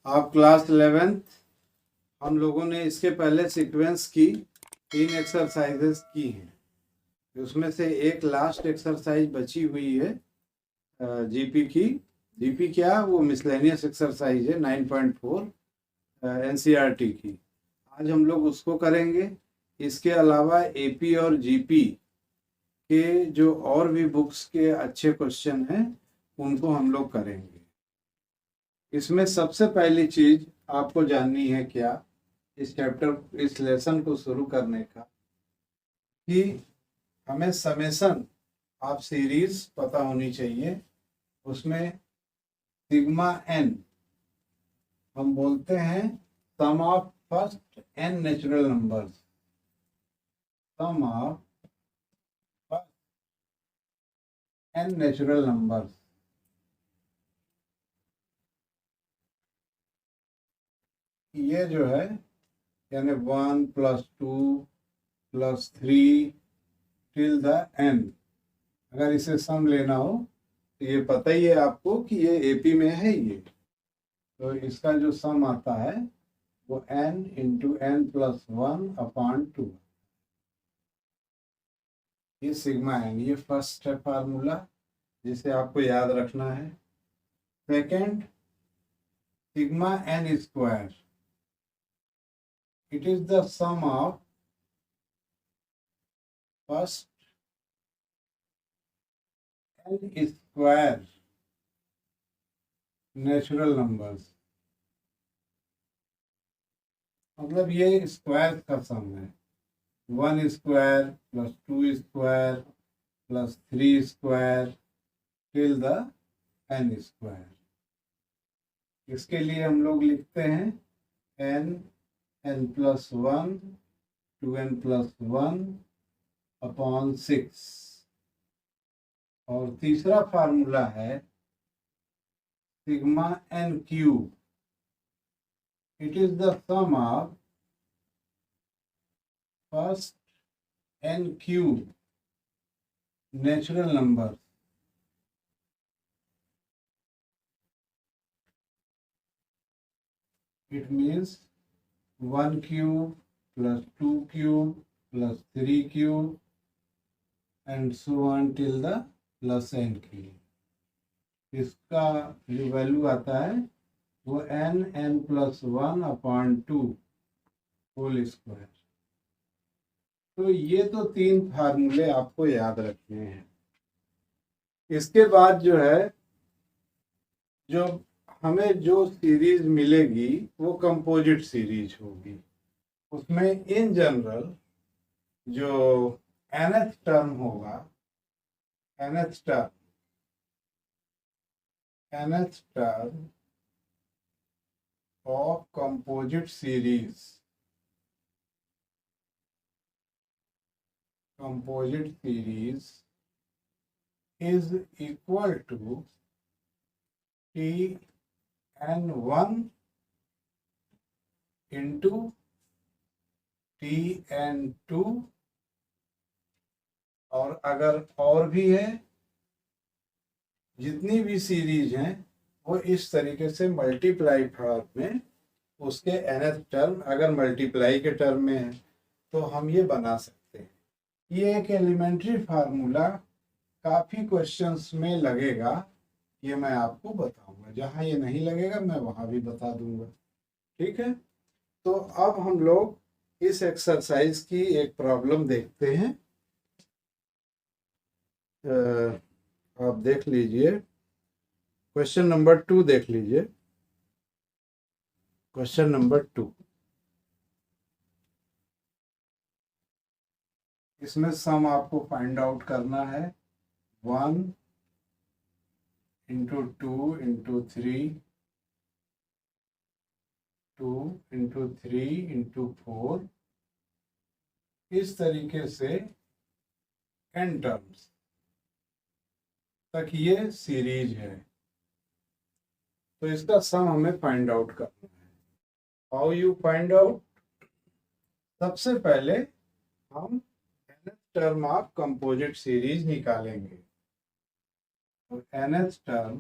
आप class 11th हम लोगों ने इसके पहले सीक्वेंस की 3 एक्सरसाइजेस की हैं। उसमें से एक लास्ट एक्सरसाइज बची हुई है जीपी की। जीपी क्या, वो मिसलेनियस एक्सरसाइज है 9.4 एनसीईआरटी की। आज हम लोग उसको करेंगे। इसके अलावा एपी और जीपी के जो और भी बुक्स के अच्छे क्वेश्चन हैं उनको हम लोग करेंगे। इसमें सबसे पहली चीज आपको जाननी है क्या, इस चैप्टर इस लेसन को शुरू करने का, कि हमें समेशन ऑफ सीरीज पता होनी चाहिए। उसमें सिग्मा एन हम बोलते हैं sum of first n natural numbers. Sum of first n natural numbers. ये जो है यानी 1 + 2 + 3 टिल द एन, अगर इसे सम लेना हो तो ये पता ही है आपको कि ये एपी में है। ये तो इसका जो सम आता है वो n × n+1/2। ये सिग्मा एन, ये फर्स्ट है फार्मूला जिसे आपको याद रखना है। Second, sigma n square, it is the sum of first n square natural numbers. मतलब ये स्क्वायर का सम है। 1 square + 2 square + 3 square till the n square. इसके लिए हम लोग लिखते हैं n n+1 2n+1/6। और तीसरा फार्मूला है sigma n cube, it is the sum of first n cube natural number. It means 1 cube + 2 cube + 3 cube and so on till the n cube. इसका जो वैल्यू आता है वो n n+1/2 होल स्क्वायर। तो ये तो 3 फार्मूले आपको याद रखने हैं। इसके बाद जो है, जो हमें जो सीरीज मिलेगी वो कंपोजिट सीरीज होगी। उसमें इन जनरल जो nth टर्म होगा, nth term of composite series, is equal to Tn1 into Tn2। और अगर और भी है, जितनी भी सीरीज हैं वो इस तरीके से मल्टीप्लाई फॉर्म में, उसके nth टर्म अगर मल्टीप्लाई के टर्म में है तो हम ये बना सकते हैं। ये एक एलिमेंट्री फार्मूला काफ़ी क्वेश्चंस में लगेगा, ये मैं आपको बताऊंगा। जहाँ ये नहीं लगेगा मैं वहाँ भी बता दूंगा। ठीक है, तो अब हम लोग इस एक्सरसाइज की एक प्रॉब्लम देखते हैं। आप देख लीजिए, क्वेश्चन नंबर 2 देख लीजिए। क्वेश्चन नंबर 2, इसमें सम आपको फाइंड आउट करना है। 1 × 2 × 3, 2 × 3 × 4, इस तरीके से n टर्म्स तक ये सीरीज है। तो इसका सम हमें फाइंड आउट करना है। How you find out? सबसे पहले हम nth term of composite series निकालेंगे। तो nth टर्म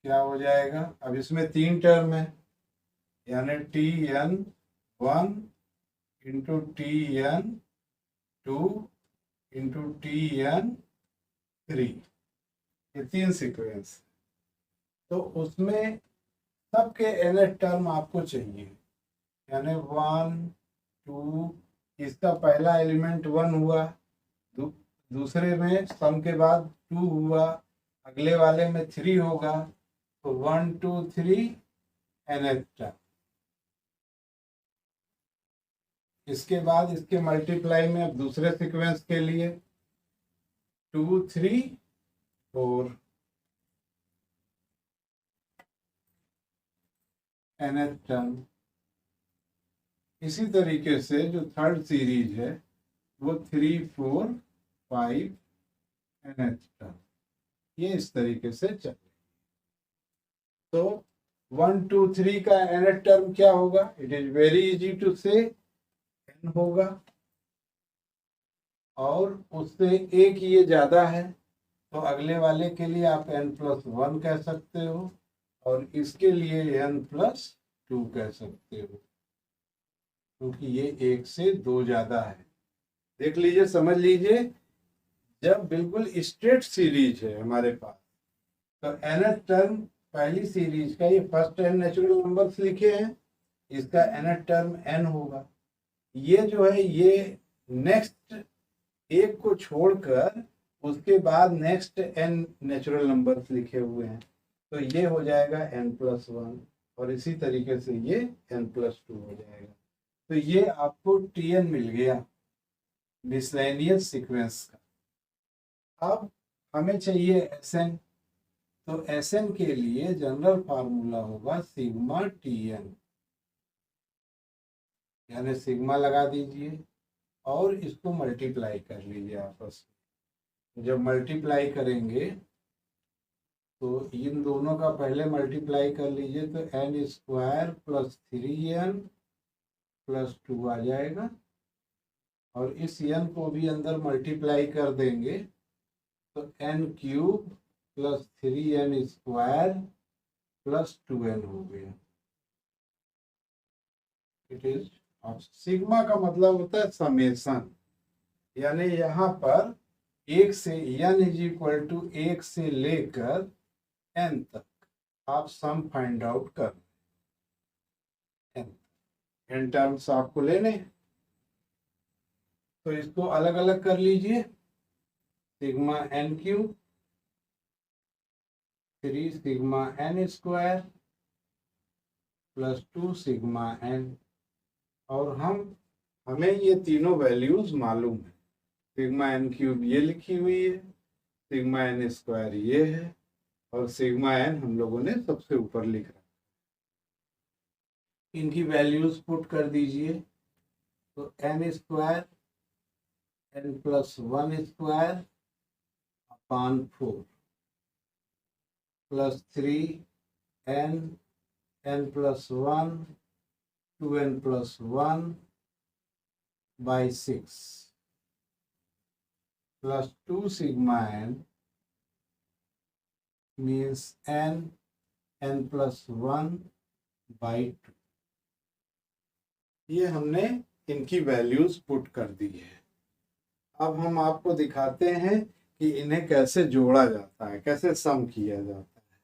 क्या हो जाएगा, अब इसमें 3 टर्म है, यानी Tn1 into Tn2 into Tn3, ये 3 सीक्वेंस। तो उसमें सबके nth टर्म आपको चाहिए, यानी 1 2, इसका पहला एलिमेंट 1 हुआ, दूसरे में सम के बाद 2 हुआ, अगले वाले में 3 होगा, तो 1 2 3 nth टर्म। इसके बाद इसके मल्टीप्लाई में अब दूसरे सीक्वेंस के लिए 2 3 4 nth टर्म। इसी तरीके से जो थर्ड सीरीज है वो 3 4 5 nth टर्म, ये इस तरीके से चले। तो 1 2 3 का nth टर्म क्या होगा, it is very easy to say, n होगा, और उससे एक ये ज्यादा है, तो अगले वाले के लिए आप n+1 कह सकते हो, और इसके लिए n+2 कह सकते हो, क्योंकि ये 1 से 2 ज्यादा है। देख लीजिए, समझ लीजिए, जब बिल्कुल स्ट्रेट सीरीज है हमारे पास, तो nth टर्म पहली सीरीज का, ये फर्स्ट n नेचुरल नंबर्स लिखे हैं, इसका nth टर्म n होगा। ये जो है ये नेक्स्ट एक को छोड़कर उसके बाद नेक्स्ट n नेचुरल नंबर्स लिखे हुए हैं, तो ये हो जाएगा n+1, और इसी तरीके से ये n+2 हो जाएगा। तो ये आपको Tn मिल गया मिसलेनियस सीक्वेंस का। अब हमें चाहिए Sn, तो Sn के लिए जनरल फार्मूला होगा सिग्मा Tn, यानी सिग्मा लगा दीजिए और इसको मल्टीप्लाई कर लीजिए आपस में। जब मल्टीप्लाई करेंगे तो इन दोनों का पहले मल्टीप्लाई कर लीजिए, तो n² + 3n + 2 आ जाएगा, और इस n को भी अंदर मल्टीप्लाई कर देंगे, तो n³ + 3n² + 2n हो गया। इट इज, सिग्मा का मतलब होता है समेशन, यानी यहाँ पर 1 से n = 1 से लेकर n तक आप सम फाइंड आउट कर, n टर्म्स आपको लेने, तो इसको अलग अलग कर लीजिए। Sigma n³ 3 sigma n² + 2 sigma n, और हमें ये तीनों वैल्यूज मालूम है। सिग्मा n³ ये लिखी हुई है, सिग्मा n² ये है, और सिग्मा n हम लोगों ने सबसे ऊपर लिख रखा। इनकी वैल्यूज पुट कर दीजिए, तो n² n+1² / 4 + 3n n+1 2n+1 / 6 + 2 sigma n means n n+1 / 2। ये हमने इनकी वैल्यूज पुट कर दी है। अब हम आपको दिखाते हैं कि इन्हें कैसे जोड़ा जाता है, कैसे सम किया जाता है।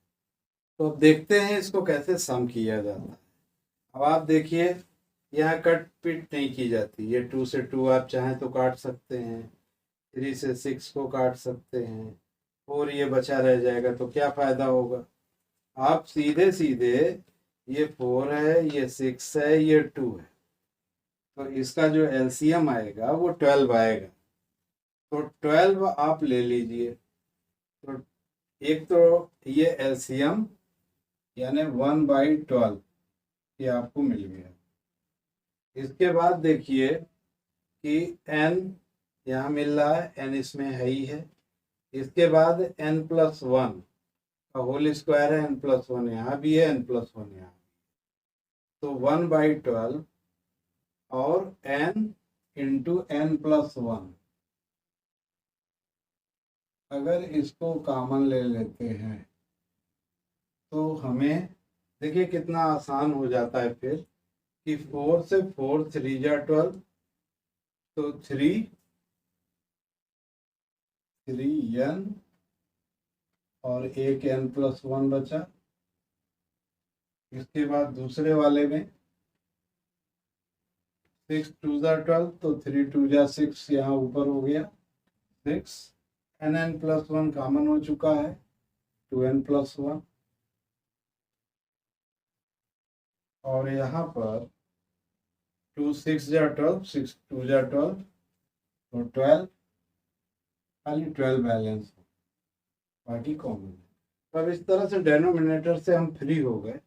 तो अब देखते हैं इसको कैसे सम किया जाता है। अब आप देखिए, यहाँ कट पिट नहीं की जाती, ये 2 से 2 आप चाहें तो काट सकते हैं, 3 से 6 को काट सकते हैं, और ये बचा रह जाएगा, तो क्या फायदा होगा। आप सीधे सीधे, ये 4 है, ये 6 है, ये 2 है, तो इसका जो एलसीएम आएगा वो 12 आएगा। तो 12 आप ले लीजिए, तो एक तो ये एलसीएम यानी 1/12 ये आपको मिल गया। इसके बाद देखिए कि n यहाँ मिल रहा है, n इसमें है ही है। इसके बाद n+1 का होल स्क्वायर है, n+1 यहाँ भी है, n+1 यहाँ, तो 1/12 और n × n+1। अगर इसको कॉमन ले लेते हैं तो हमें देखिए कितना आसान हो जाता है फिर कि 4 से 4 3 जा 12, तो 3n और एक n+1 बचा। इसके बाद दूसरे वाले में 6 2 जा 12, तो 3 2 जा 6 यहाँ ऊपर हो गया 6, n+1 कॉमन हो चुका है 2n+1, और यहाँ पर 2 6 जा 12, 6 2 जा 12, तो 12, खाली 12 बैलेंस, बाकी कॉमन। अब इस तरह से डेनोमिनेटर से हम फ्री हो गए।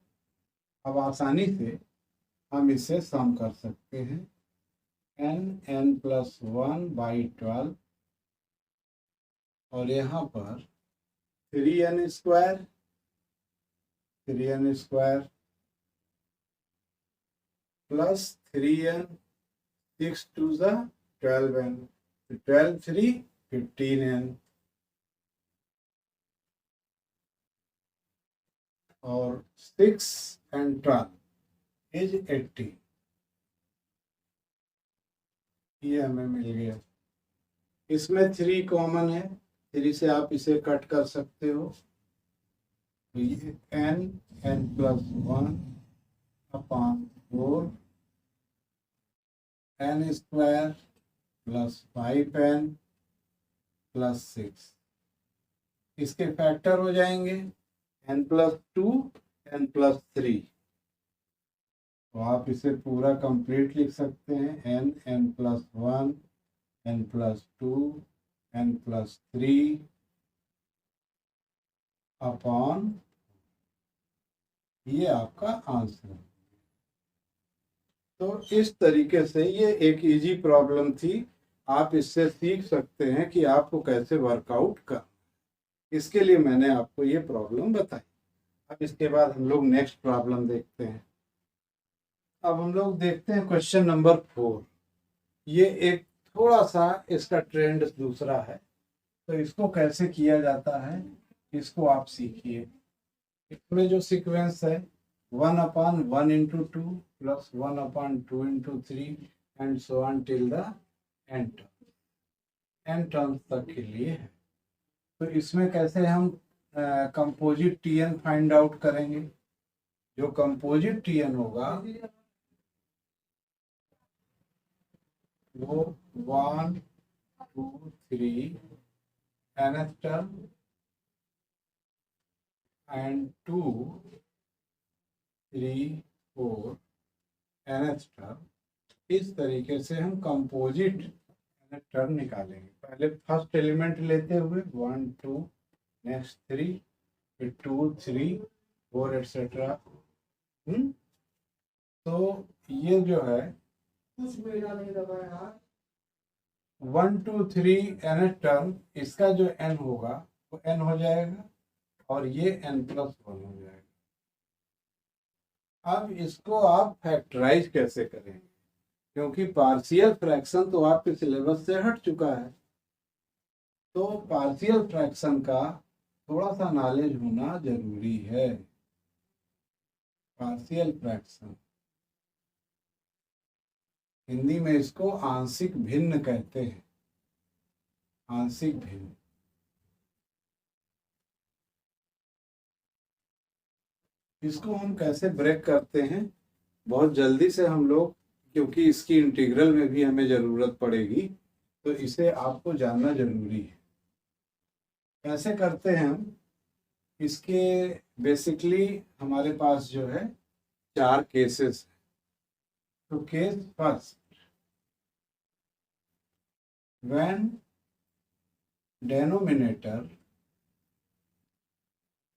अब आसानी से हम इसे सम कर सकते हैं, n+1/12, और यहाँ पर 3n स्क्वायर प्लस 3n, 6 2 जा 12n, 12 3 15n, और 6 and 12 is 80। ये हमें मिल गया। इसमें 3 कॉमन है, 3 से आप इसे कट कर सकते हो, तो ये n+1/4 n square plus 5n plus 6, इसके फैक्टर हो जाएंगे n+2 n+3, तो आप इसे पूरा कंप्लीट लिख सकते हैं, n+1 n+2 n+3 अपॉन, ये आपका आंसर है। तो इस तरीके से ये एक इजी प्रॉब्लम थी, आप इससे सीख सकते हैं कि आपको कैसे वर्कआउट कर। इसके लिए मैंने आपको ये प्रॉब्लम बताई। अब इसके बाद हम लोग नेक्स्ट प्रॉब्लम देखते हैं। अब हम लोग देखते हैं क्वेश्चन नंबर 4। ये एक थोड़ा सा इसका ट्रेंड दूसरा है, तो इसको कैसे किया जाता है इसको आप सीखिए। इसमें जो सीक्वेंस है 1/1 into 2 plus 1/2 into 3 and so on till the n terms तक के लिए है। तो इसमें कैसे हम कंपोजिट Tn फाइंड आउट करेंगे। जो कंपोजिट Tn होगा वो 1 2 3 nth term and 2 3 4 nth term, इस तरीके से हम कंपोजिट nth टर्म निकालेंगे। पहले फर्स्ट एलिमेंट लेते हुए 1 2, नेक्स्ट 3, फिर 2 3 4 एटसेट्रा। तो ये जो है 1 2 3 nth टर्म, इसका जो n होगा वो n हो जाएगा और ये n+1 हो जाएगा। अब इसको आप फैक्टराइज कैसे करेंगे, क्योंकि पार्शियल फ्रैक्शन तो आपके सिलेबस से हट चुका है। तो पार्शियल फ्रैक्शन का थोड़ा सा नॉलेज होना जरूरी है। पार्शियल फ्रैक्शन, हिंदी में इसको आंशिक भिन्न कहते हैं, आंशिक भिन्न। इसको हम कैसे ब्रेक करते हैं, बहुत जल्दी से हम लोग, क्योंकि इसकी इंटीग्रल में भी हमें ज़रूरत पड़ेगी, तो इसे आपको जानना जरूरी है। कैसे करते हैं हम इसके, बेसिकली हमारे पास जो है 4 केसेस हैं। तो case first, when denominator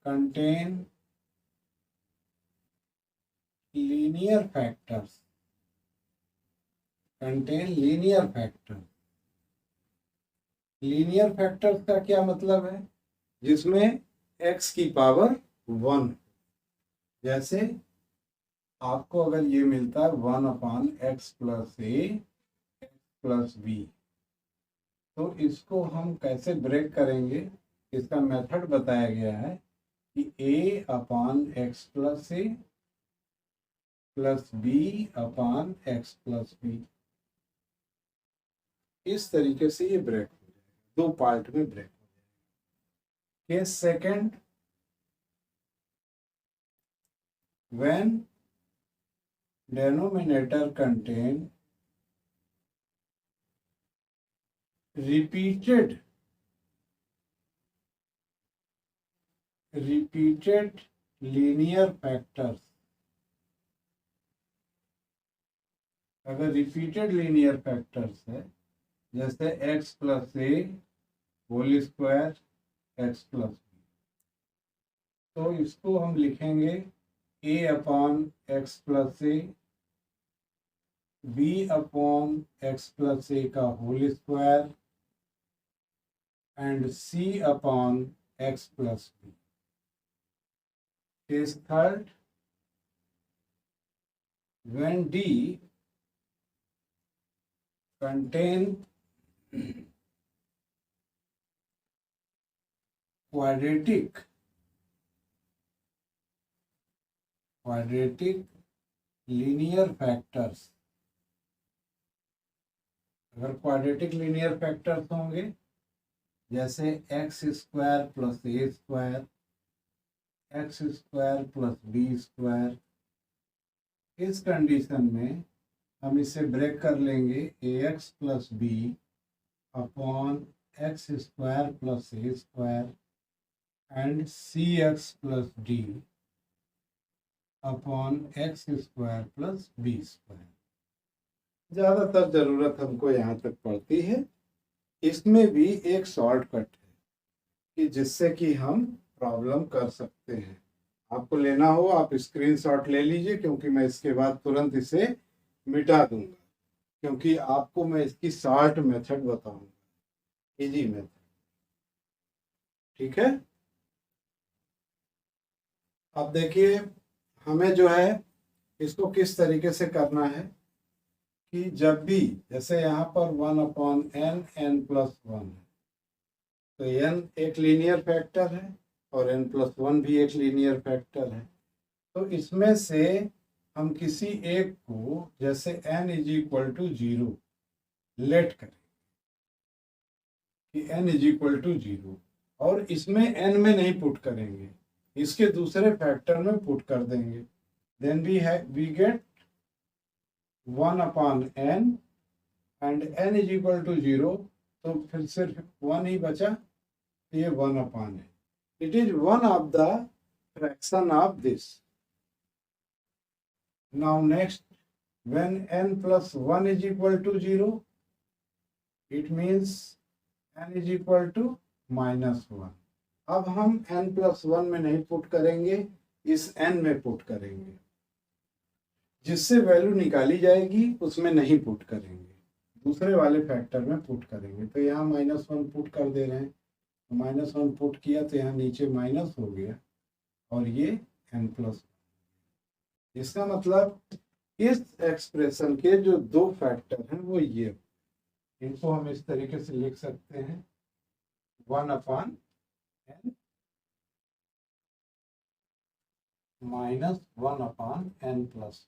contain linear factors, contain linear factor. Linear factors का क्या मतलब है, जिसमें x की पावर 1, जैसे आपको अगर ये मिलता है 1/x + a + b, तो इसको हम कैसे ब्रेक करेंगे, इसका मेथड बताया गया है कि a upon x plus a plus b upon x plus b, इस तरीके से ये ब्रेक हो जाएगा, दो पार्ट में ब्रेक हो जाएगा। Case second, when denominator contain repeated linear factors, अगर रिपीटेड लीनियर फैक्टर्स है जैसे x plus a whole square x plus b, तो इसको हम लिखेंगे a upon x plus a b upon x plus a का whole square and c upon x plus b. Case third, when D contain quadratic linear factors, अगर quadratic linear factors होंगे जैसे x square plus a square, x square plus b square, इस condition में हम इसे break कर लेंगे a x plus b upon x square plus a square and c x plus d upon x square plus b square. ज़्यादातर ज़रूरत हमको यहाँ तक पड़ती है। इसमें भी एक शॉर्टकट है कि जिससे कि हम प्रॉब्लम कर सकते हैं। आपको लेना हो आप स्क्रीनशॉट ले लीजिए, क्योंकि मैं इसके बाद तुरंत इसे मिटा दूंगा, क्योंकि आपको मैं इसकी शॉर्ट मेथड बताऊंगा, इजी मेथड। ठीक है, अब देखिए हमें जो है इसको किस तरीके से करना है कि जब भी, जैसे यहाँ पर 1 अपॉन एन एन प्लस 1 है, तो n एक लीनियर फैक्टर है और n प्लस 1 भी एक लीनियर फैक्टर है। तो इसमें से हम किसी एक को, जैसे n is equal to 0 let करें कि n इज इक्वल टू 0, और इसमें n में नहीं पुट करेंगे, इसके दूसरे फैक्टर में पुट कर देंगे। Then we get 1 upon n and n is equal to 0, तो फिर सिर्फ 1 ही बचा, तो ये 1 अपॉन है। It is one of the fraction of this. Now next, when n plus 1 is equal to 0, it means n is equal to -1। अब हम n plus 1 में नहीं पुट करेंगे, इस n में पुट करेंगे, जिससे वैल्यू निकाली जाएगी उसमें नहीं पुट करेंगे, दूसरे वाले फैक्टर में पुट करेंगे। तो यहाँ -1 पुट कर दे रहे हैं, -1 पुट किया तो यहाँ नीचे माइनस हो गया और ये n प्लस। इसका मतलब इस एक्सप्रेशन के जो दो फैक्टर हैं वो ये, इनको हम इस तरीके से लिख सकते हैं 1 upon n minus 1 upon n plus.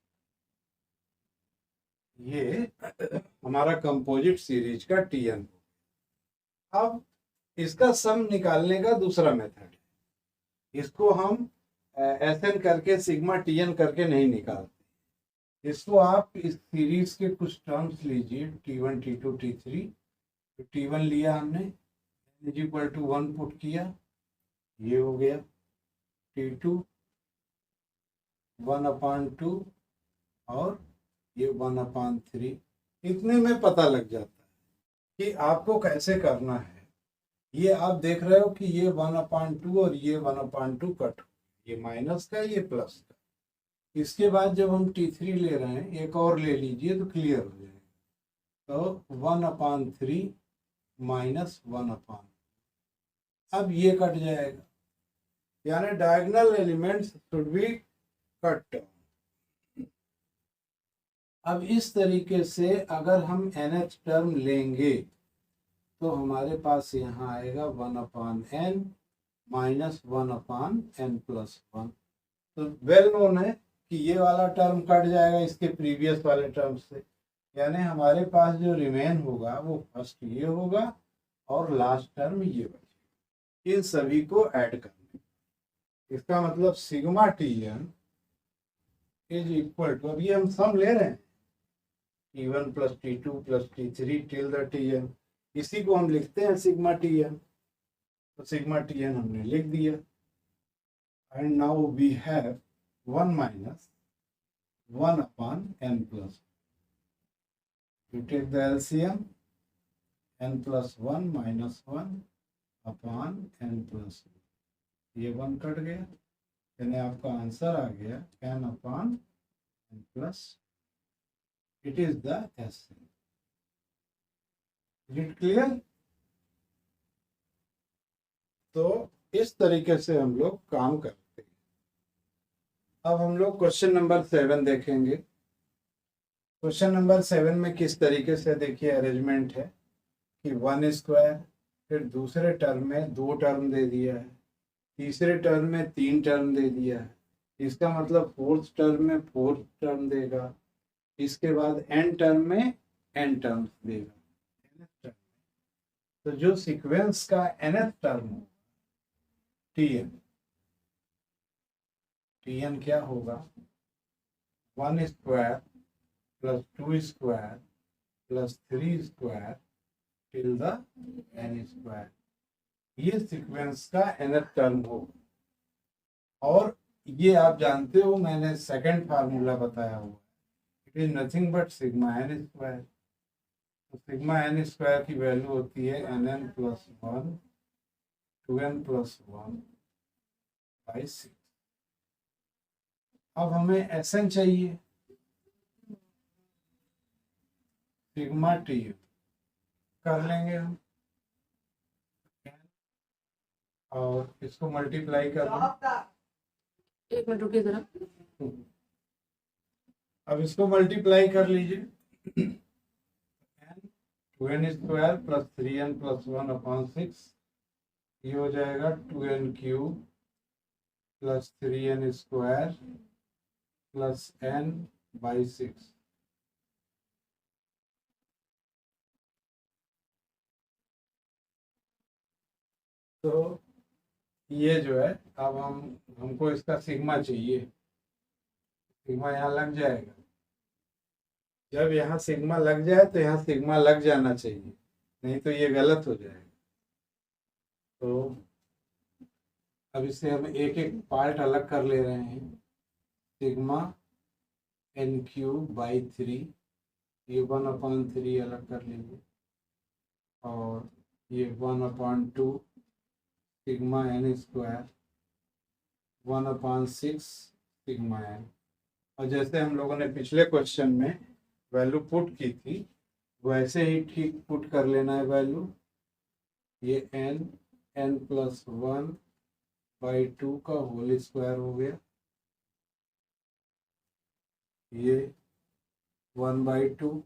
ये हमारा कंपोजिट सीरीज का Tn। अब इसका सम निकालने का दूसरा मेथड है, इसको हम Sn करके सिग्मा Tn करके नहीं निकालते। इसको आप इस सीरीज के कुछ टर्म्स लीजिए, T1 T2 T3। तो T1 लिया हमने, n is equal to 1 put किया, ये हो गया। T2 1 अपॉन 2 और ये 1 अपॉन 3। इतने में पता लग जाता है कि आपको कैसे करना है। ये आप देख रहे हो कि ये 1 अपॉन 2 और ये 1 अपॉन 2 कट, ये माइनस का ये प्लस का। इसके बाद जब हम T3 ले रहे हैं, एक और ले लीजिए तो क्लियर हो जाएगा। तो 1 अपॉन 3 माइनस 1 अपॉन, अब ये कट जाएगा, यानी diagonal elements should be cut. अब इस तरीके से अगर हम nth टर्म लेंगे तो हमारे पास यहाँ आएगा 1 अपॉन n -1/n+1। तो वेल नोन है कि ये वाला टर्म कट जाएगा इसके प्रीवियस वाले टर्म से, यानी हमारे पास जो रिमेन होगा वो फर्स्ट ये होगा और लास्ट टर्म ये बचेगा। इन सभी को ऐड करना, इसका मतलब sigma Tn is equal to, अभी हम सम ले रहे हैं T1 + T2 + T3 till the Tn, इसी को हम लिखते हैं सिग्मा Tn। तो सिग्मा Tn हमने लिख दिया। And now we have 1 - 1/n+1। You take the LCM, n+1 - 1/n+1, ये 1 कट गया, यानी आपका आंसर आ गया n/n+, it is the LCM। Is it clear? तो इस तरीके से हम लोग काम करते हैं। अब हम लोग क्वेश्चन नंबर 7 देखेंगे। क्वेश्चन नंबर 7 में किस तरीके से देखिए अरेंजमेंट है कि 1², फिर दूसरे टर्म में 2 टर्म दे दिया है, तीसरे टर्म में 3 टर्म दे दिया है, इसका मतलब फोर्थ टर्म में 4 टर्म देगा, इसके बाद n टर्म में n टर्म्स देगा। तो जो सीक्वेंस का nth टर्म हो Tn क्या होगा? 1² + 2² + 3² टिल द n²। ये सीक्वेंस का nth टर्म होगा। और ये आप जानते हो, मैंने सेकंड फार्मूला बताया हुआ, it is nothing but sigma n²। तो सिग्मा n² की वैल्यू होती है nn+1 2n+1/6। अब हमें Sn चाहिए, सिग्मा Tn कर लेंगे हम, और इसको मल्टीप्लाई कर लें। 1 मिनट रुकिए जरा। अब इसको मल्टीप्लाई कर लीजिए, 2n² + 3n+1/6, ये हो जाएगा 2n³ + 3n² + n/6। तो ये जो है, अब हमको इसका सिग्मा चाहिए, सिग्मा यहाँ लग जाएगा। जब यहाँ सिग्मा लग जाए तो यहाँ सिग्मा लग जाना चाहिए, नहीं तो ये गलत हो जाएगा। तो अब इसे हम एक एक पार्ट अलग कर ले रहे हैं। सिग्मा n³/3, ये 1/3 अलग कर लीजिए, और ये 1/2 सिग्मा n² 1/6 सिग्मा n। और जैसे हम लोगों ने पिछले क्वेश्चन में वैल्यू पुट की थी, वैसे ही ठीक पुट कर लेना है वैल्यू। ये n+1/2 का होल स्क्वायर हो गया, ये 1/2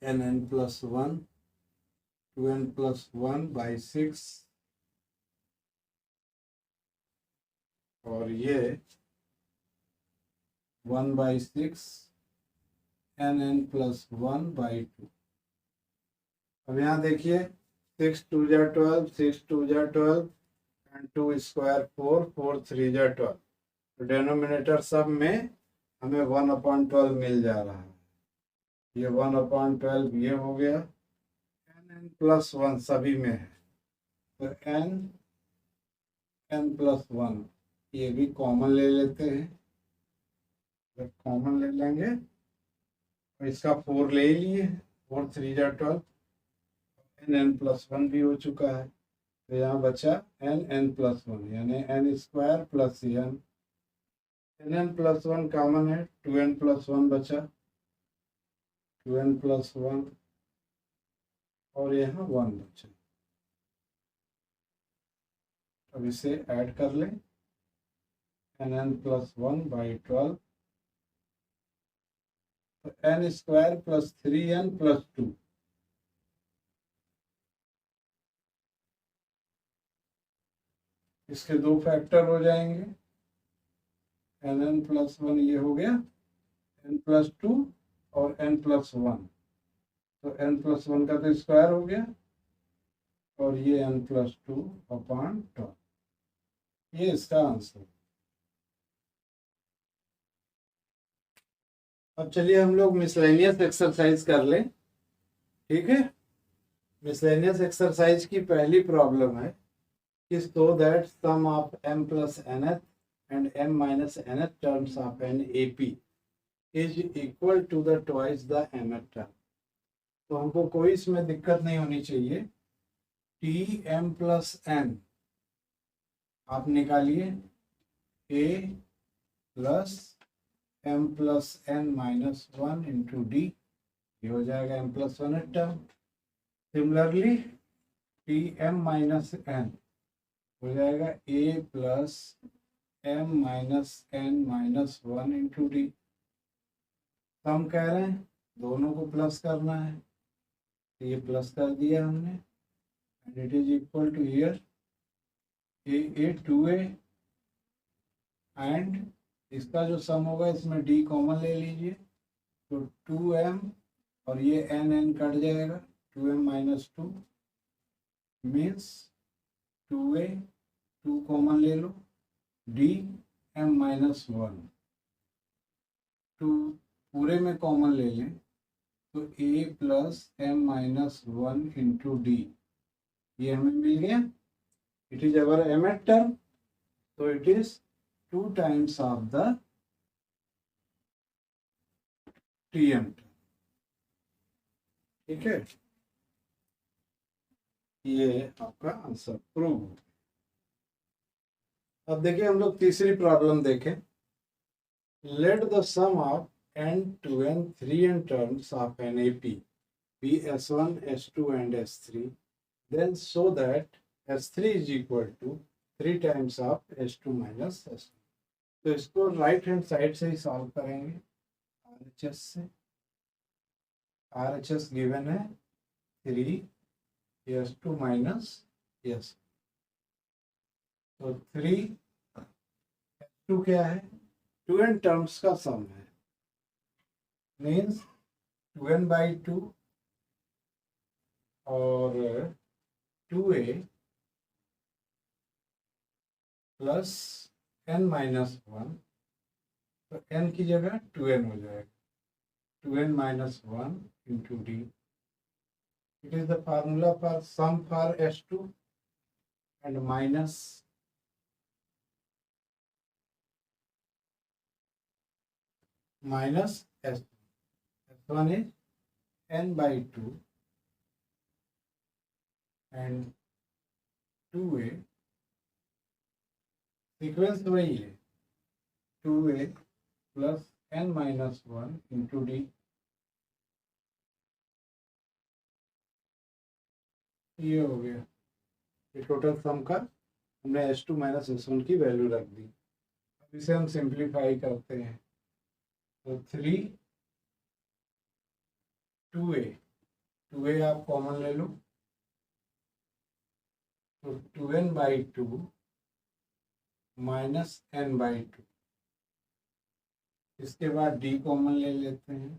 nn+1 2n+1/6, और ये 1/6 nn+1/2। अब यहाँ देखिए 6 × 2 = 12, 6 × 2 = 12, एंड 2² 4, 4 × 3 = 12। तो डिनोमिनेटर सब में हमें 1/12 मिल जा रहा है। ये 1/12 ये हो गया, nn+1 सभी में है, तो n+1 ये भी कॉमन ले लेते हैं। जब कॉमन ले लेंगे तो इसका 4 ले ही लिए, 4 × 3 = 12, nn+1 भी हो चुका है। तो यहाँ बचा nn+1, यानी n² + n। nn+1 कॉमन है, 2n+1 बचा, 2n+1, और यहाँ 1 बचा। अब इसे ऐड कर लें, nn+1/12, तो n² + 3n + 2, इसके 2 फैक्टर हो जाएंगे, n+1 ये हो गया, n+2 और n+1, तो n+1 का तो स्क्वायर हो गया और ये n+2/12, ये इसका आंसर। अब चलिए हम लोग मिसलेनियस एक्सरसाइज कर लें, ठीक है। मिसलेनियस एक्सरसाइज की पहली प्रॉब्लम है कि so that sum of m+nth and m-nth terms of an AP is equal to the twice the mth term। तो हमको कोई इसमें दिक्कत नहीं होनी चाहिए। Tm+n आप निकालिए, a plus m+n-1 into D, ये हो जाएगा m+1 टर्म। सिमिलरली Tm-n हो जाएगा a plus m-n-1 into D. हम कह रहे हैं दोनों को प्लस करना है, तो ये प्लस कर दिया हमने, and it is equal to here a 2a, and इसका जो सम होगा इसमें d कॉमन ले लीजिए, तो 2m और ये n कट जाएगा, 2m-2 मीन्स 2a, 2 कॉमन ले लो, d m-1, 2 पूरे में कॉमन ले लें तो a plus m-1 into D, ये हमें मिल गया। It is our mth term, so it is 2 times of the Tm term, ठीक है। ये आपका आंसर प्रूव हो गया। अब देखिए हम लोग तीसरी प्रॉब्लम देखें। Let the sum of n, 2n, 3n terms of an AP be S1, S2 and S3, then so that S3 is equal to 3 times of S2 minus S2। तो इसको राइट हैंड साइड से ही solve करेंगे, RHS से। RHS given है 3 S2 minus S, तो 3 S2 क्या है, 2n terms का सम है, मीन्स 2n/2 और 2a प्लस n-1, तो n की जगह 2n हो जाएगा, 2n-1 into d. It is the formula for sum for S2 and minus S1 is n/2 and 2a, sequence वही है, 2a plus n-1 into D, ये हो गया। ये टोटल सम का हमने S2 माइनस S1 की वैल्यू रख दी। अब इसे हम सिंप्लीफाई करते हैं, तो 3 2a आप कॉमन ले लो, तो 2n/2 माइनस n/2, इसके बाद d कॉमन ले लेते हैं,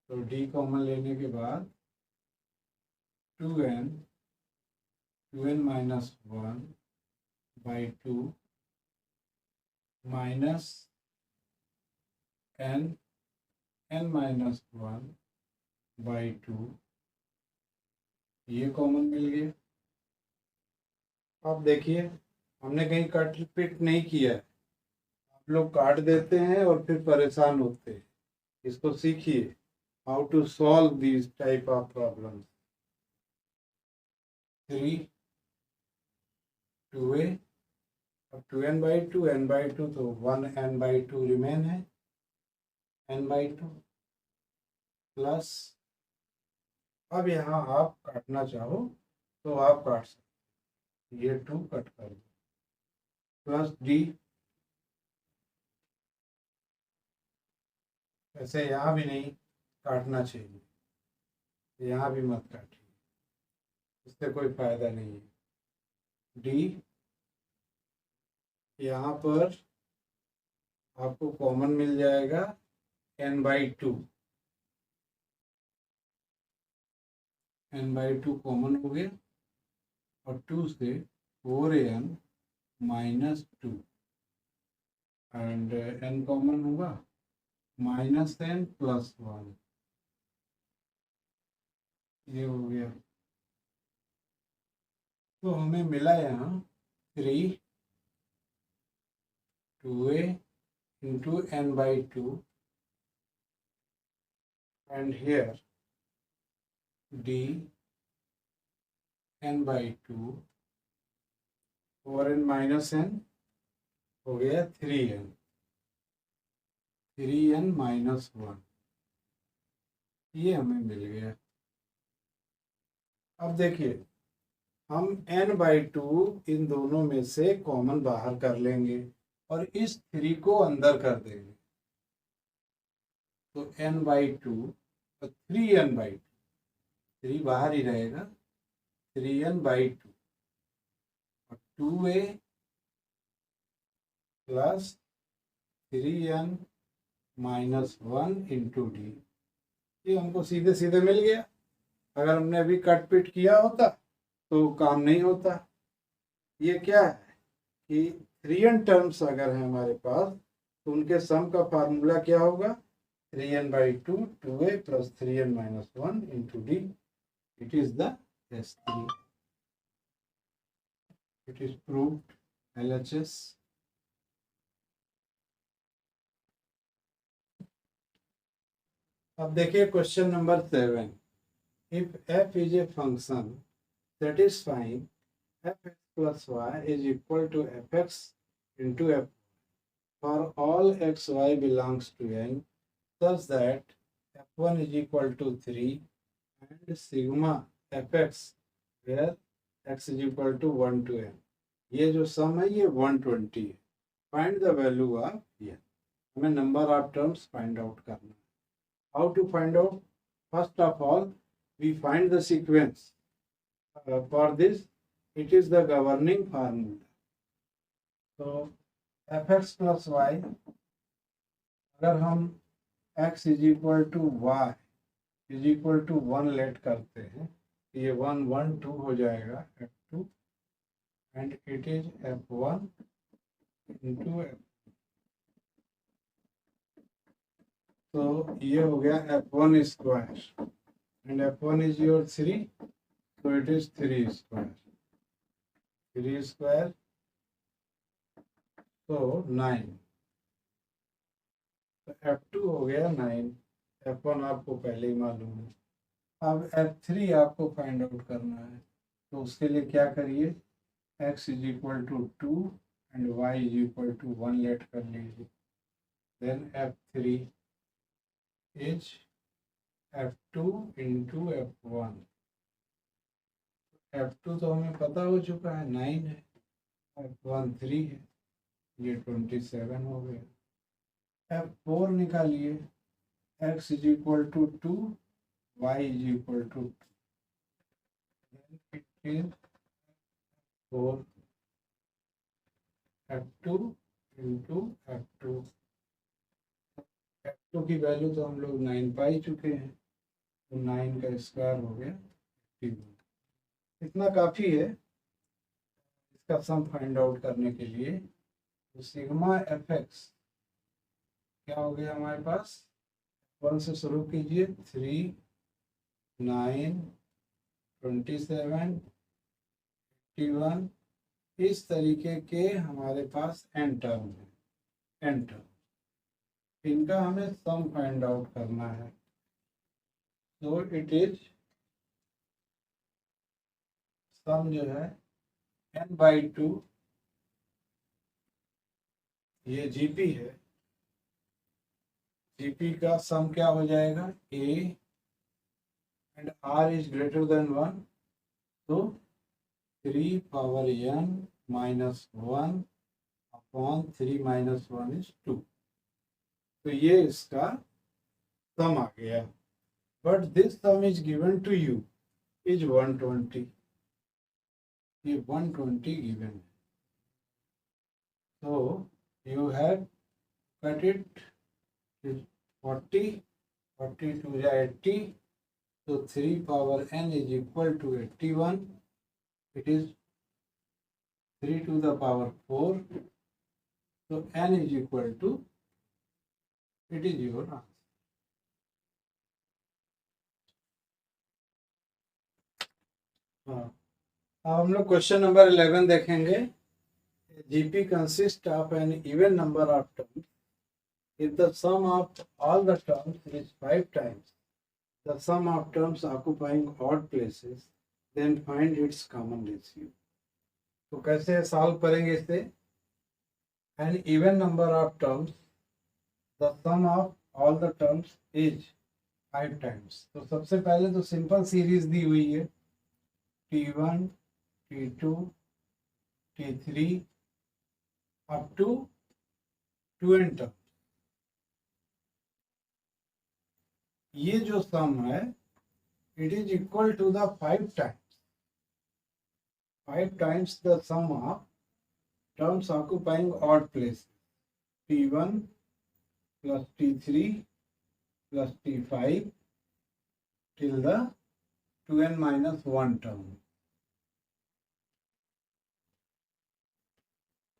तो d कॉमन लेने के बाद 2n-1/2 माइनस n-1/2, ये कॉमन मिल गया। अब देखिए हमने कहीं कट पिट नहीं किया है, आप लोग काट देते हैं और फिर परेशान होते हैं। इसको सीखिए, how to solve this type of problem. 3 2a, अब 2n/2 n/2, तो 1 n/2 रिमेन है, n/2 प्लस, अब यहाँ आप काटना चाहो तो आप काट सकते, ये 2 कट कर दो, प्लस d, ऐसे यहाँ भी नहीं काटना चाहिए, यहाँ भी मत काटिए, इससे कोई फायदा नहीं है। d यहाँ पर आपको कॉमन मिल जाएगा n/2, n/2 कॉमन हो गया और 2 से 4n -2 एंड n कॉमन होगा -n + 1, ये हो गया। तो हमें मिला यहाँ 3 2a into n/2 and here d n/2 4n -n हो गया 3n -1, ये हमें मिल गया। अब देखिए हम n/2 इन दोनों में से कॉमन बाहर कर लेंगे और इस 3 को अंदर कर देंगे, तो n/2 और 3n/2, 3 बाहर ही रहेगा, 3n/2 और 2a + 3n -1 × d, ये हमको सीधे सीधे मिल गया। अगर हमने अभी कट पिट किया होता तो काम नहीं होता। ये क्या है कि 3n टर्म्स अगर है हमारे पास तो उनके सम का फार्मूला क्या होगा, 3n/2 2a + 3n -1 × d, it is the S3, it is proved LHS। अब देखिए question number 7, if f is a function satisfying fx + y is equal to fx into f for all x y belongs to n such that f1 is equal to 3 and sigma fx where x is equal to 1 to n, ये जो सम है ये 120 है। Find the value of n, हमें number of terms find out करना है। How to find out, first of all we find the sequence, for this it is the governing formula, so fx + y अगर हम x = y = 1 late करते हैं, ये 1 1 2 हो जाएगा f2 and it is f1 into f, तो ये हो गया f1 square and f1 is your 3, so it is 3 square, 3 square, so 9, तो f2 हो गया 9, f1 आपको पहले ही मालूम है। अब f3 आपको फाइंड आउट करना है, तो उसके लिए क्या करिए, x = 2 and y = 1 लेट कर लीजिए, then f3 is f2 into f1, f2 तो हमें पता हो चुका है 9 है, f1 3 है, ये 27 हो गया। f4 निकालिए, x = 2 y = 2, then it is 4 f2 into f2, f2 की वैल्यू तो हम लोग 9 पा ही चुके हैं, तो 9 का स्क्वायर हो गया 51, इतना काफ़ी है इसका सम फाइंड आउट करने के लिए। तो सिग्मा fx क्या हो गया हमारे पास, 1 से शुरू कीजिए, 3 9 27 51, इस तरीके के हमारे पास n टर्म है, n टर्म, इनका हमें सम फाइंड आउट करना है। तो इट इज सम जो है n/2, ये जीपी है, जीपी का सम क्या हो जाएगा, a and r is greater than 1, तो 3 power n -1 अपॉन 3 - 1 is 2, तो ये इसका सम आ गया। But this sum is given to you is 120, ये 120 गिवन है। So you have cut it is 40, 40 to the 80. So 3 power n is equal to 81. It is 3 to the power 4. So n is equal to, it is your answer. हाँ, अब हम लोग question number 11 देखेंगे. GP consists of an even number of terms. If the sum of all the terms is 5 times the sum of terms occupying odd places, then find its common ratio. तो कैसे solve करेंगे इसे? An even number of terms, the sum of all the terms is 5 times. तो सबसे पहले तो simple series दी हुई है, T1, T2, T3 up to 2n terms. ये जो सम है, it is equal to the 5 times the sum of terms occupying odd places. T1 plus T3 plus T5 till the 2n minus 1 term.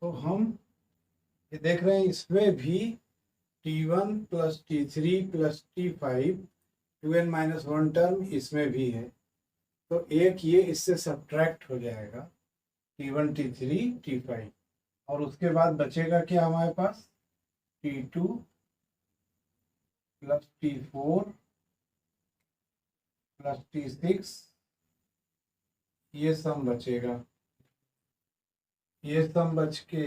तो हम ये देख रहे हैं, इसमें भी T1 plus T3 plus T5 2n minus 1 term इसमें भी है. तो एक ये इससे सब्ट्रैक्ट हो जाएगा, T1 T3 T5, और उसके बाद बचेगा क्या हमारे पास? T2 plus T4 plus T6, ये सम बचेगा. ये सम बच के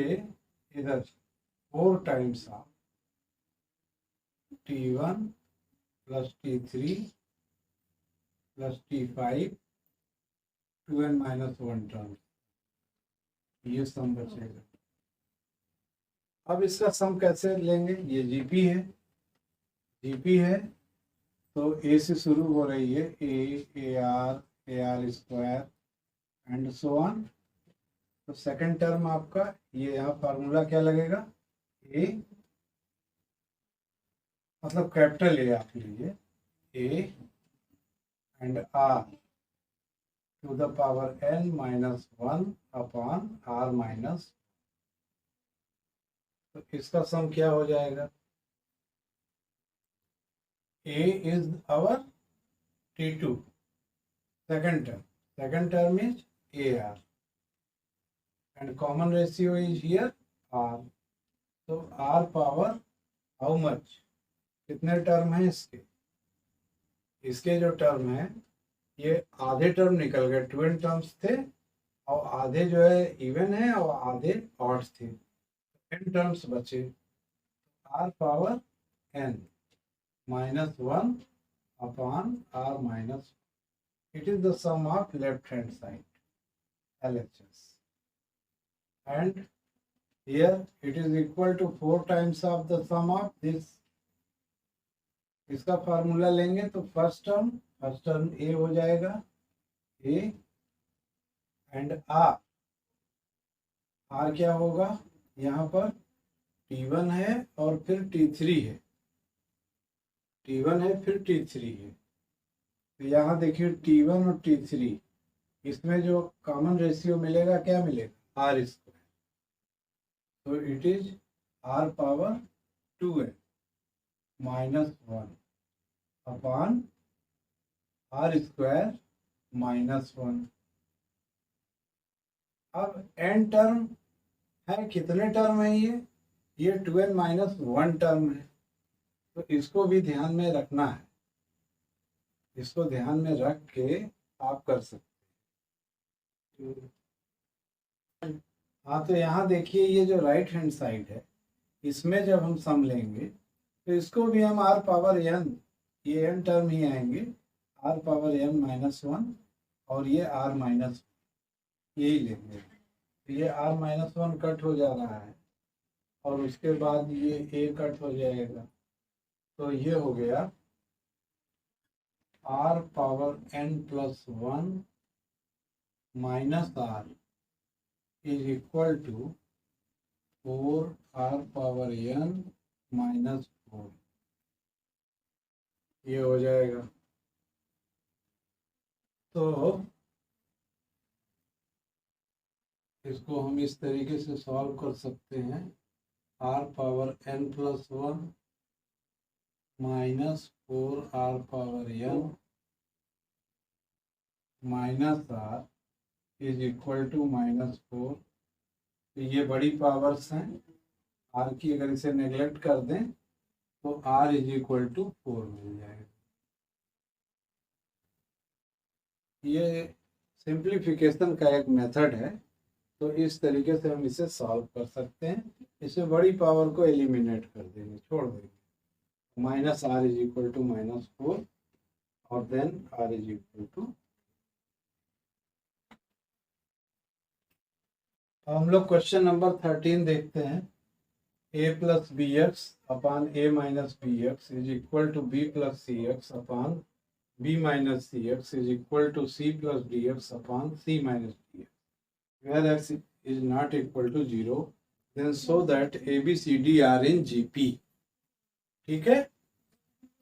इधर 4 times of T1 plus T3 plus T5 2n minus 1 term, ये सम बचेगा. अब इसका सम कैसे लेंगे? ये जीपी है, जीपी है तो ए से शुरू हो रही है, A R square and so on. तो सेकंड टर्म आपका ये यहाँ फार्मूला क्या लगेगा? ए मतलब कैपिटल ए आप लीजिए, A and r to the power n minus 1 upon r minus. तो इसका सम क्या हो जाएगा? A is our T2 second term is AR and common ratio is here R. So R power how much? कितने term हैं इसके? इसके जो टर्म है ये आधे टर्म निकल गए, 2n टर्म्स थे और आधे जो है इवन है और आधे ऑड्स थे, n टर्म्स बचे. R power n minus 1 upon r minus. It is the sum of left hand side, LHS, and here it is equal to 4 times of the sum of this. इसका formula लेंगे तो first term a हो जाएगा, a and r क्या होगा? यहाँ पर T1 है और फिर T3 है, T1 है फिर T3 है. तो यहाँ देखिए T1 और T3, इसमें जो कॉमन रेशियो मिलेगा क्या मिलेगा? R square. तो it is R power 2n minus 1 upon R square minus 1. अब n टर्म है, कितने टर्म है ये 2n माइनस 1 टर्म है. तो इसको भी ध्यान में रखना है, इसको ध्यान में रख के आप कर सकते हैं. हाँ, तो यहाँ देखिए ये जो राइट हैंड साइड है, इसमें जब हम सम लेंगे तो इसको भी हम r पावर n, ये n टर्म ही आएंगे, r पावर n माइनस 1 और ये r माइनस, यही लेंगे. तो ये r माइनस 1 कट हो जा रहा है और उसके बाद ये a कट हो जाएगा. तो ये हो गया r power n plus 1 minus r is equal to 4r⁻n -4, ये हो जाएगा। तो इसको हम इस तरीके से सॉल्व कर सकते हैं, r⁻n+1 -4r⁻n -r is equal to -4। तो ये बड़ी पावर्स हैं, r की अगर इसे नेग्लेक्ट कर दें तो r इज इक्वल टू 4 मिल जाएगा। ये सिंप्लीफिकेशन का एक मेथड है, तो इस तरीके से हम इसे सॉल्व कर सकते हैं। इसमें बड़ी पावर को एलिमिनेट कर देंगे, छोड़ देंगे। -r इज इक्वल टू -4 और then r is equal to. हम लोग क्वेश्चन नंबर 13 देखते हैं। a + bx upon a - bx is equal to b + cx upon b - cx is equal to c + dx upon c - dx, where x is not equal to 0, then show that ABCD are in GP। ठीक है,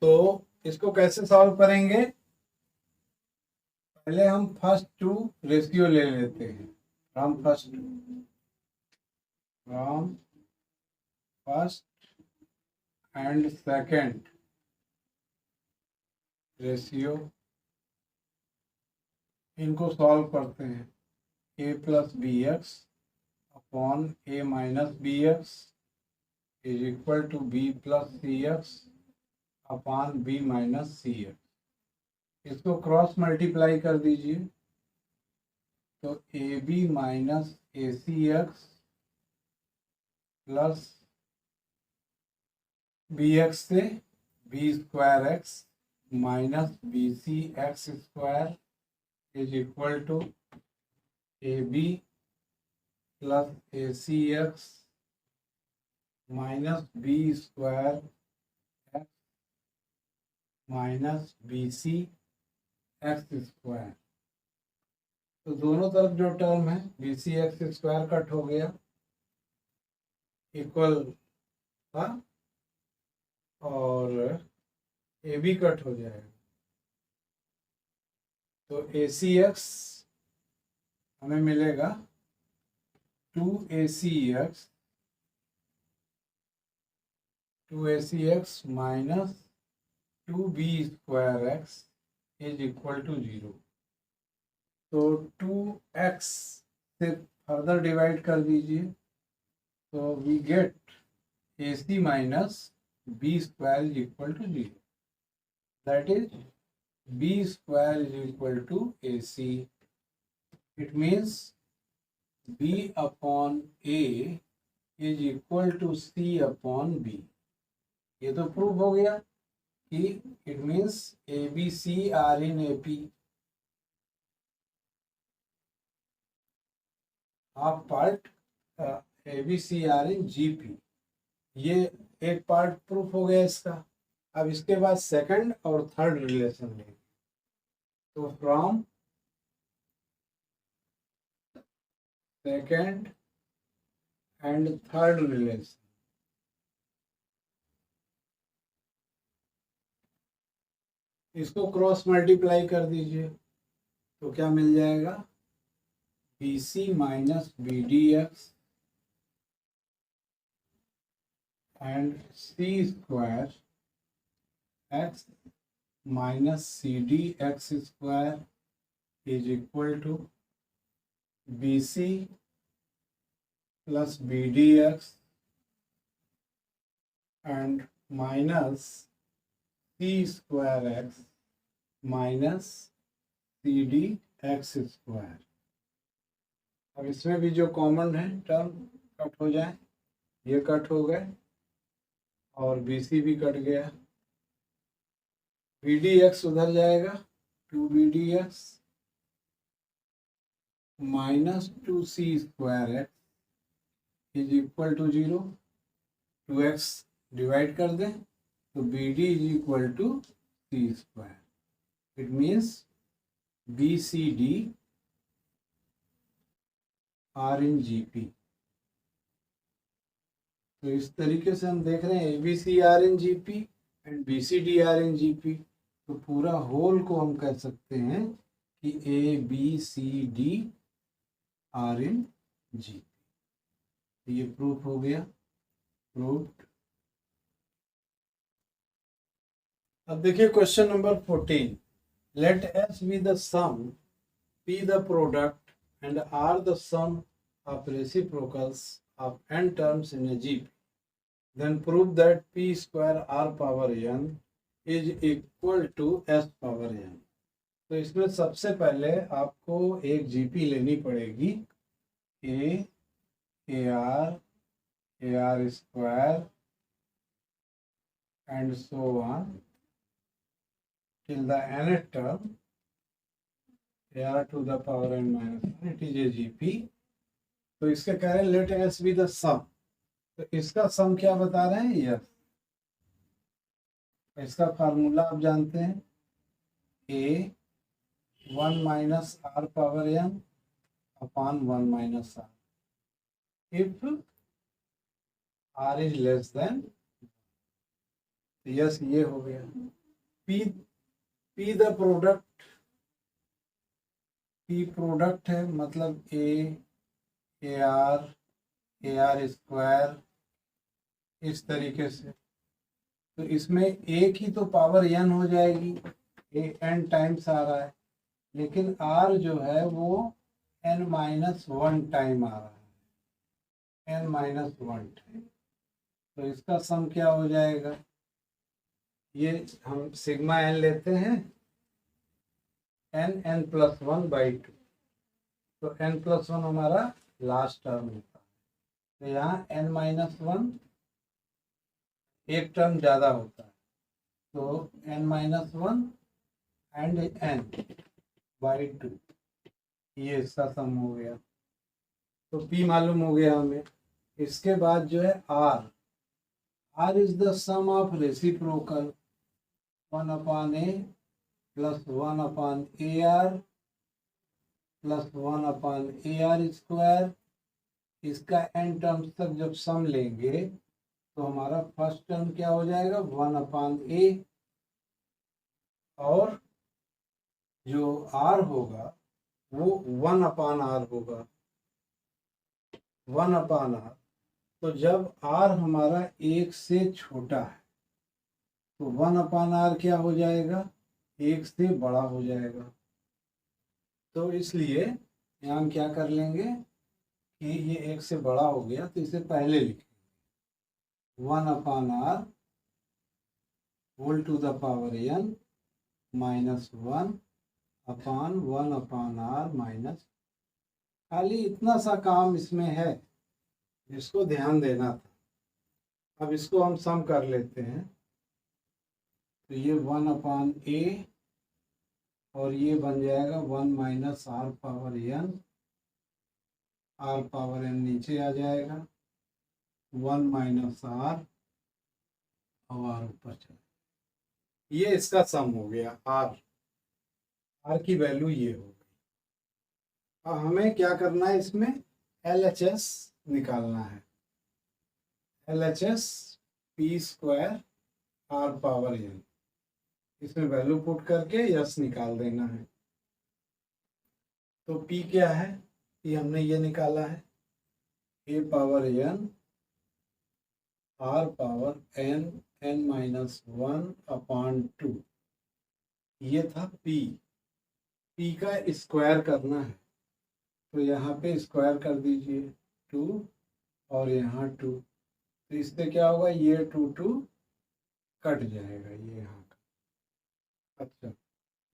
तो इसको कैसे solve करेंगे? पहले हम first two ratio ले लेते हैं। From first and second ratio, इनको सॉल्व करते हैं। a + bx upon a - bx is equal to b + cx upon b - cx। इसको क्रॉस मल्टीप्लाई कर दीजिए, तो AB - ACX प्लस BX से B²x minus BCX² is equal to AB plus ACX minus B² minus BCX²। तो दोनों तरफ जो term है BCX² कट हो गया, इक्वल था, और AB कट हो जाएगा। तो ACX हमें मिलेगा 2ACX minus 2B² is equal to 0। तो 2x से फर्दर डिवाइड कर दीजिए, तो we get AC minus B² is equal to 0, that is B² is equal to AC। It means B upon A is equal to C upon B। ये तो prove हो गया कि it means ABC are in AP। Half part ABC are in GP। ये एक part proof हो गया इसका। अब इसके बाद सेकंड और थर्ड रिलेशन लेंगे। तो from second and third relation, इसको क्रॉस मल्टीप्लाई कर दीजिए, तो क्या मिल जाएगा? BC minus BDX and C² x minus CDX² is equal to BC plus BDX and minus C²x minus CDX²। अब इसमें भी जो कॉमन है टर्म कट हो जाए, ये कट हो गए और BC भी कट गया। BDX उधर जाएगा, 2BDX minus 2C² is equal to 0। 2x divide कर दें तो BD is equal to C²। It means BCD are in GP। तो इस तरीके से हम देख रहे हैं ABC are in GP and BCD are in GP। तो पूरा होल को हम कह सकते हैं कि ABCD आर इन GP। तो ये प्रूफ हो गया, प्रूफ। अब देखिए question number 14। Let S be the sum, P the product, and R the sum of reciprocals of n terms in a GP. Then prove that P square R power n is equal to S power n. तो इसमें सबसे पहले आपको एक GP लेनी पड़ेगी, AR square and so on till the nth term, AR to the power n minus 1, it is a GP. तो इसके कह रहे हैं लेट S बी द सम। तो इसका सम क्या बता रहे हैं, यस। इसका फार्मूला आप जानते हैं, A 1 minus R power n upon 1 minus R if R is less than, yes ये हो गया। P the product, P product है, मतलब AR स्क्वायर इस तरीके से। तो इसमें एक ही तो पावर n हो जाएगी, n टाइम्स आ रहा है, लेकिन r जो है वो n माइनस 1 टाइम आ रहा है, n माइनस 1 टाइम। तो इसका सम क्या हो जाएगा, ये हम सिग्मा n लेते हैं, n प्लस 1/2। तो n प्लस 1 हमारा लास्ट टर्म होता है। तो यहाँ n माइनस 1 एक टर्म ज़्यादा होता है, तो n माइनस 1 एंड n/2, ये इसका सम हो गया। तो P मालूम हो गया हमें। इसके बाद जो है R is the sum of reciprocal 1/a plus 1/AR plus 1/AR square. इसका n टर्म्स तक जब सम लेंगे तो हमारा फर्स्ट टर्म क्या हो जाएगा, 1/a, और जो R होगा वो 1/R होगा, 1/R। तो जब R हमारा 1 से छोटा है तो 1/R क्या हो जाएगा, 1 से बड़ा हो जाएगा। तो इसलिए यहाँ हम क्या कर लेंगे कि ये 1 से बड़ा हो गया तो इसे पहले लिखेंगे, 1/R whole to the power n minus 1/1/R minus. खाली इतना सा काम इसमें है जिसको ध्यान देना था। अब इसको हम सम कर लेते हैं। तो ये 1/a और ये बन जाएगा 1 minus R power n, R power n नीचे आ जाएगा, 1 माइनस R और R ऊपर चला। ये इसका सम हो गया, R की वैल्यू ये हो गई। अब हमें क्या करना है, इसमें LHS निकालना है। LHS P square R power n, इसमें वैल्यू पुट करके यस निकाल देना है। तो P क्या है, P हमने ये निकाला है, A power n R power n minus 1/2, ये था P का स्क्वायर करना है। तो यहाँ पे स्क्वायर कर दीजिए 2 और यहाँ 2, तो इससे क्या होगा, ये 2 कट जाएगा ये यहाँ का। अच्छा,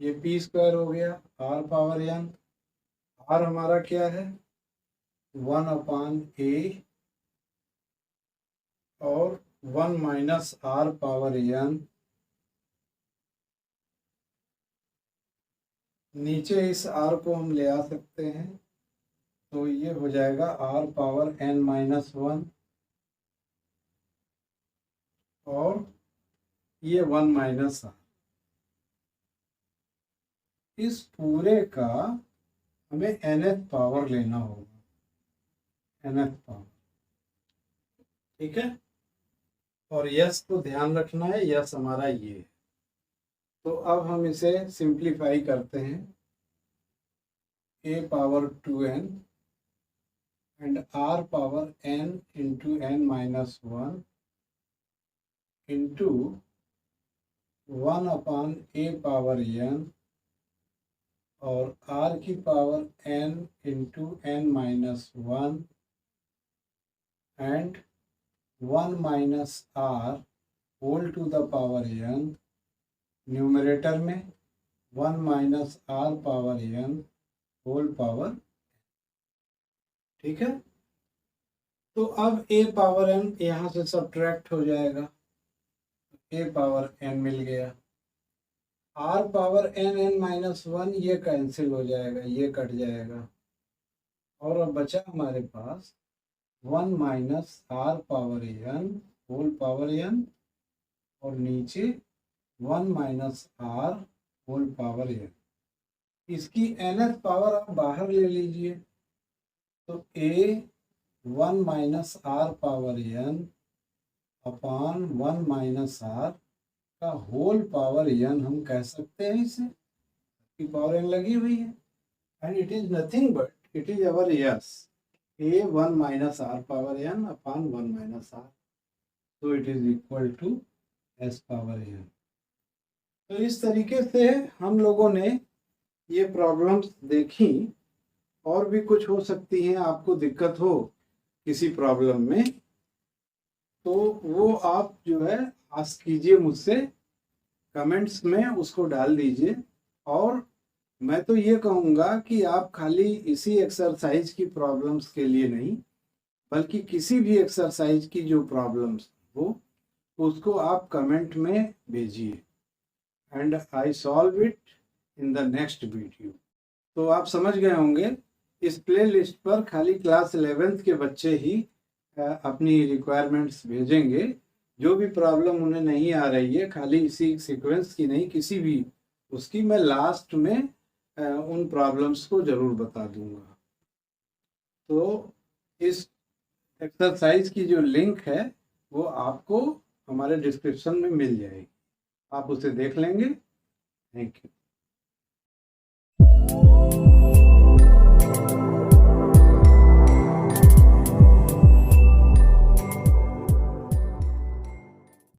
ये P स्क्वायर हो गया, R पावर n, R हमारा क्या है 1/a और 1 माइनस R पावर n, नीचे इस R को हम ले आ सकते हैं। तो ये हो जाएगा R पावर n माइनस 1 और ये 1 माइनस R। इस पूरे का हमें nth पावर लेना होगा, nth पावर। ठीक है, और यस को ध्यान रखना है, यस हमारा ये है। तो अब हम इसे सिंप्लीफाई करते हैं, a power 2n and r power n into n minus 1 into 1 upon a power n और r की power n into n minus 1 and 1 minus r whole to the power n, numerator में 1 minus r power n whole power. ठीक है, तो अब a power n यहाँ से subtract हो जाएगा, a पावर n मिल गया, r पावर n माइनस 1 ये कैंसिल हो जाएगा, ये कट जाएगा, और अब बचा हमारे पास 1 minus r power n whole power n और नीचे 1 minus r whole power n। इसकी nth पावर आप बाहर ले लीजिए, तो a 1 minus r power n upon 1 minus r का होल पावर n हम कह सकते हैं इसे, की पावर n लगी हुई है, and it is nothing but it is our S, a 1 minus r power n upon 1 minus r, तो it is equal to s power n। तो इस तरीके से हम लोगों ने ये प्रॉब्लम्स देखी, और भी कुछ हो सकती हैं, आपको दिक्कत हो किसी प्रॉब्लम में तो वो आप जो है आस्क कीजिए मुझसे, कमेंट्स में उसको डाल दीजिए। और मैं तो ये कहूँगा कि आप खाली इसी एक्सरसाइज की प्रॉब्लम्स के लिए नहीं, बल्कि किसी भी एक्सरसाइज की जो प्रॉब्लम्स हो उसको आप कमेंट में भेजिए, and I solve it in the next video. तो आप समझ गए होंगे, इस प्ले लिस्ट पर खाली क्लास 11th के बच्चे ही अपनी रिक्वायरमेंट्स भेजेंगे। जो भी प्रॉब्लम उन्हें नहीं आ रही है, खाली इसी सीक्वेंस की नहीं, किसी भी उसकी, मैं लास्ट में उन प्रॉब्लम्स को ज़रूर बता दूंगा। तो इस एक्सरसाइज की जो लिंक है वो आपको हमारे डिस्क्रिप्शन में मिल जाएगी, आप उसे देख लेंगे। Thank you.